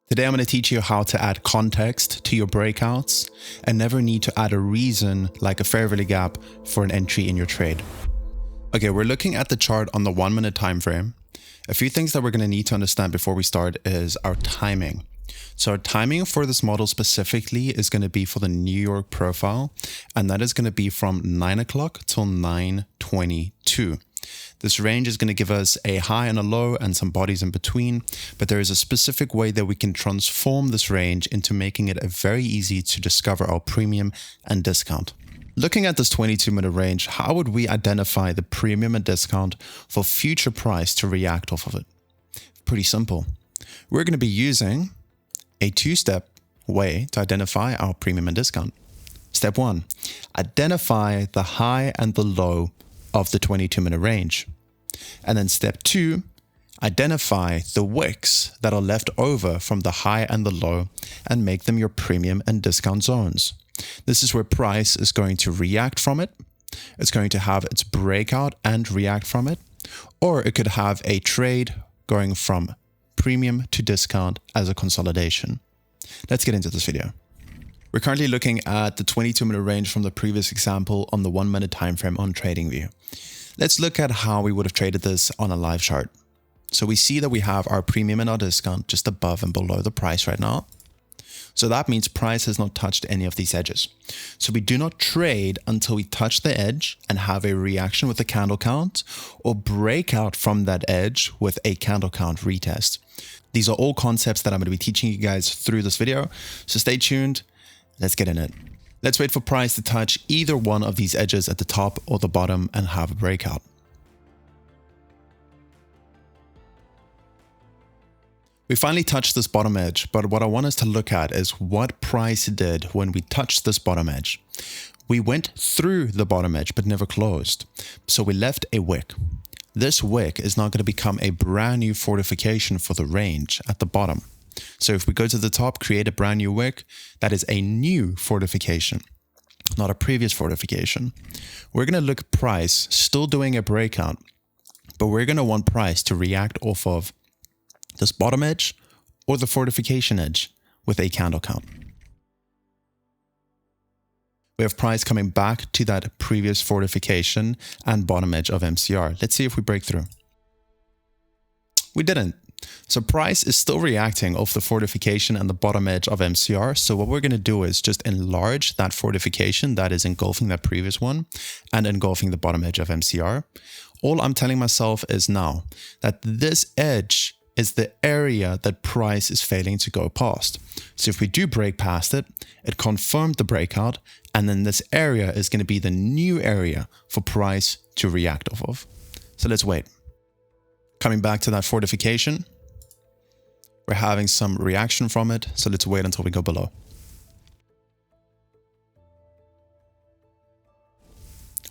Today I'm going to teach you how to add context to your breakouts and never need to add a reason like a fair value gap for an entry in your trade. Okay, we're looking at the chart on the 1 minute time frame. A few things that we're going to need to understand before we start is our timing. So our timing for this model specifically is going to be for the New York profile, and that is going to be from 9 o'clock till 9:22. This range is going to give us a high and a low and some bodies in between, but there is a specific way that we can transform this range into making it very easy to discover our premium and discount. Looking at this 22-minute range, how would we identify the premium and discount for future price to react off of it? Pretty simple. We're going to be using a two-step way to identify our premium and discount. Step 1, identify the high and the low of the 22-minute range. And then step 2, identify the wicks that are left over from the high and the low and make them your premium and discount zones. This is where price is going to react from it. It's going to have its breakout and react from it, or it could have a trade going from premium to discount as a consolidation. Let's get into this video. We're currently looking at the 22-minute range from the previous example on the 1 minute time frame on TradingView. Let's look at how we would have traded this on a live chart. So we see that we have our premium and our discount just above and below the price right now. So that means price has not touched any of these edges. So we do not trade until we touch the edge and have a reaction with a candle count or break out from that edge with a candle count retest. These are all concepts that I'm going to be teaching you guys through this video. So stay tuned. Let's get in it. Let's wait for price to touch either one of these edges at the top or the bottom and have a breakout. We finally touched this bottom edge, but what I want us to look at is what price did when we touched this bottom edge. We went through the bottom edge, but never closed. So we left a wick. This wick is now going to become a brand new fortification for the range at the bottom. So if we go to the top, create a brand new wick, that is a new fortification, not a previous fortification. We're going to look at price still doing a breakout, but we're going to want price to react off of this bottom edge or the fortification edge with a candle count. We have price coming back to that previous fortification and bottom edge of MCR. Let's see if we break through. We didn't. So price is still reacting off the fortification and the bottom edge of MCR. So what we're going to do is just enlarge that fortification that is engulfing that previous one and engulfing the bottom edge of MCR. All I'm telling myself is now that this edge is the area that price is failing to go past. So if we do break past it, it confirmed the breakout, and then this area is going to be the new area for price to react off of. So let's wait. Coming back to that fortification, we're having some reaction from it, so let's wait until we go below.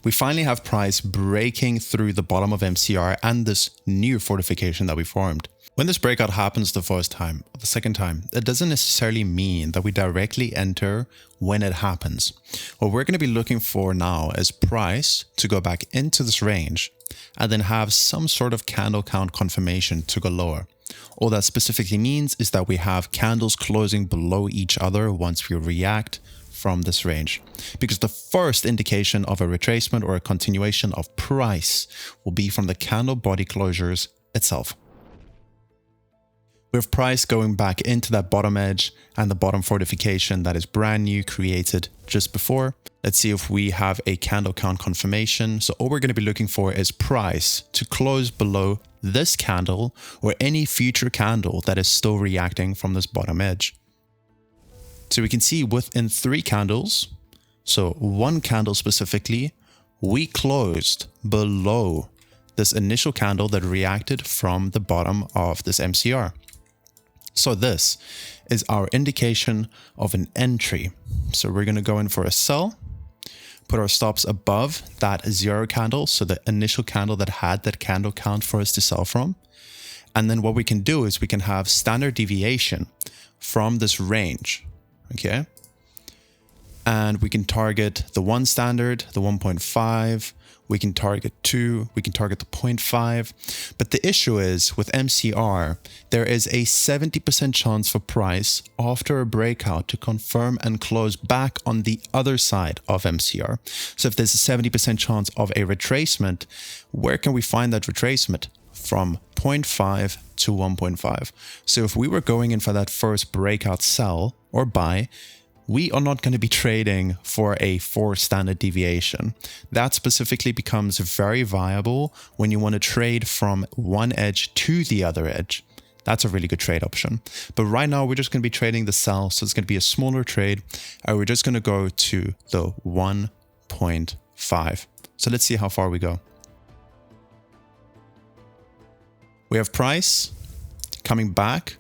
We finally have price breaking through the bottom of MCR and this new fortification that we formed. When this breakout happens the first time or the second time, it doesn't necessarily mean that we directly enter when it happens. What we're going to be looking for now is price to go back into this range and then have some sort of candle count confirmation to go lower. All that specifically means is that we have candles closing below each other once we react from this range, because the first indication of a retracement or a continuation of price will be from the candle body closures itself. With price going back into that bottom edge and the bottom fortification that is brand new created just before. Let's see if we have a candle count confirmation. So all we're going to be looking for is price to close below this candle or any future candle that is still reacting from this bottom edge. So we can see within 3 candles, so 1 candle specifically, we closed below this initial candle that reacted from the bottom of this MCR. So this is our indication of an entry. So we're going to go in for a sell, put our stops above that 0 candle, so the initial candle that had that candle count for us to sell from. And then what we can do is we can have standard deviation from this range, okay? And we can target the 1 standard, the 1.5, We can target 2, we can target the 0.5. But the issue is with MCR, there is a 70% chance for price after a breakout to confirm and close back on the other side of MCR. So if there's a 70% chance of a retracement, where can we find that retracement? From 0.5 to 1.5. So if we were going in for that first breakout sell or buy, we are not going to be trading for a 4 standard deviation. That specifically becomes very viable when you want to trade from one edge to the other edge. That's a really good trade option. But right now we're just going to be trading the sell. So it's going to be a smaller trade. And we're just going to go to the 1.5. So let's see how far we go. We have price coming back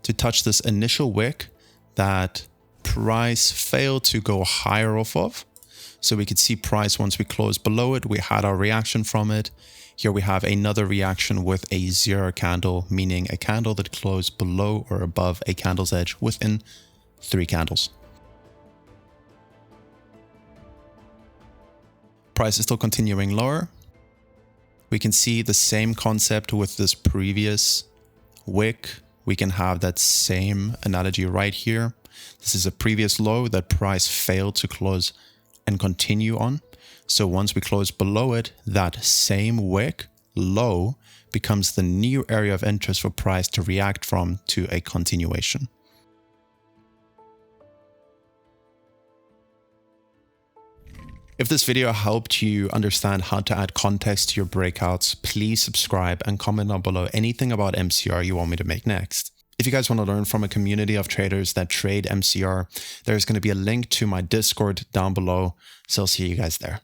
to touch this initial wick that price failed to go higher off of. So we could see price once we closed below it, we had our reaction from it. Here we have another reaction with a 0 candle, meaning a candle that closed below or above a candle's edge within 3 candles. Price is still continuing lower. We can see the same concept with this previous wick. We can have that same analogy right here. This is a previous low that price failed to close and continue on. So once we close below it, that same wick low becomes the new area of interest for price to react from to a continuation. If this video helped you understand how to add context to your breakouts, please subscribe and comment down below anything about MCR you want me to make next. If you guys want to learn from a community of traders that trade MCR, there's going to be a link to my Discord down below. So I'll see you guys there.